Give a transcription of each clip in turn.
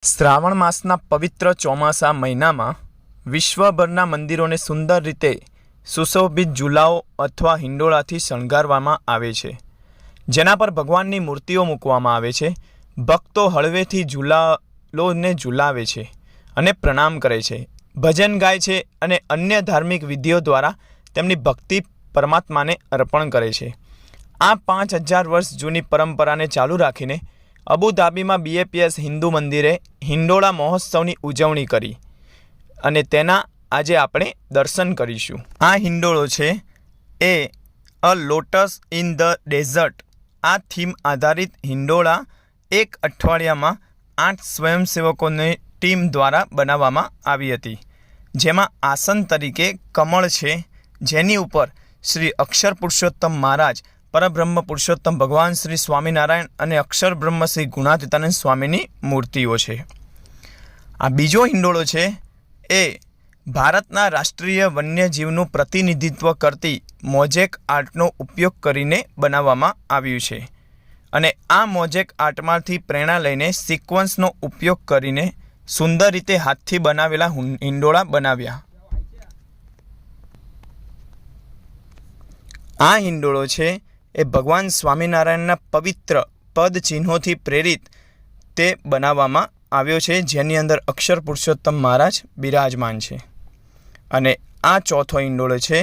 શ્રાવણ માસના પવિત્ર ચોમાસા મહિનામાં વિશ્વભરના મંદિરોને સુંદર રીતે સુશોભિત ઝૂલાઓ અથવા હિંડોળાથી શણગારવામાં આવે છે, જેના પર ભગવાનની મૂર્તિઓ મૂકવામાં આવે છે. ભક્તો હળવેથી ઝૂલાલોને ઝૂલાવે છે અને પ્રણામ કરે છે, ભજન ગાય છે અને અન્ય ધાર્મિક વિધિઓ દ્વારા તેમની ભક્તિ પરમાત્માને અર્પણ કરે છે. આ 5000 વર્ષ જૂની પરંપરાને ચાલુ રાખીને અબુધાબીમાં BAPS હિન્દુ મંદિરે હિંડોળા મહોત્સવની ઉજવણી કરી અને તેના આજે આપણે દર્શન કરીશું. આ હિંડોળો છે એ અ લોટસ ઇન ધ ડેઝર્ટ. આ થીમ આધારિત હિંડોળા એક અઠવાડિયામાં 8 સ્વયંસેવકોની ટીમ દ્વારા બનાવવામાં આવી હતી, જેમાં આસન તરીકે કમળ છે, જેની ઉપર શ્રી અક્ષર પુરુષોત્તમ મહારાજ, પરબ્રહ્મ પુરુષોત્તમ ભગવાન શ્રી સ્વામિનારાયણ અને અક્ષર બ્રહ્મ શ્રી ગુણાતીતાનંદ સ્વામીની મૂર્તિઓ છે. આ બીજો હિંડોળો છે એ ભારતના રાષ્ટ્રીય વન્યજીવનું પ્રતિનિધિત્વ કરતી મોઝેક આર્ટનો ઉપયોગ કરીને બનાવવામાં આવ્યું છે અને આ મોઝેક આર્ટમાંથી પ્રેરણા લઈને સિક્વન્સનો ઉપયોગ કરીને સુંદર રીતે હાથથી બનાવેલા હિંડોળા બનાવ્યા. આ હિંડોળો છે એ ભગવાન સ્વામિનારાયણના પવિત્ર પદ ચિહ્નોથી પ્રેરિત તે બનાવવામાં આવ્યો છે, જેની અંદર અક્ષર પુરુષોત્તમ મહારાજ બિરાજમાન છે. અને આ ચોથો હિંડોળો છે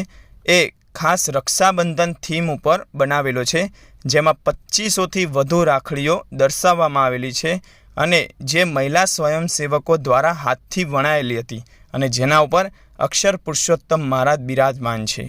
એ ખાસ રક્ષાબંધન થીમ ઉપર બનાવેલો છે, જેમાં 2500થી વધુ રાખડીઓ દર્શાવવામાં આવેલી છે અને જે મહિલા સ્વયંસેવકો દ્વારા હાથથી વણાયેલી હતી અને જેના ઉપર અક્ષર પુરુષોત્તમ મહારાજ બિરાજમાન છે.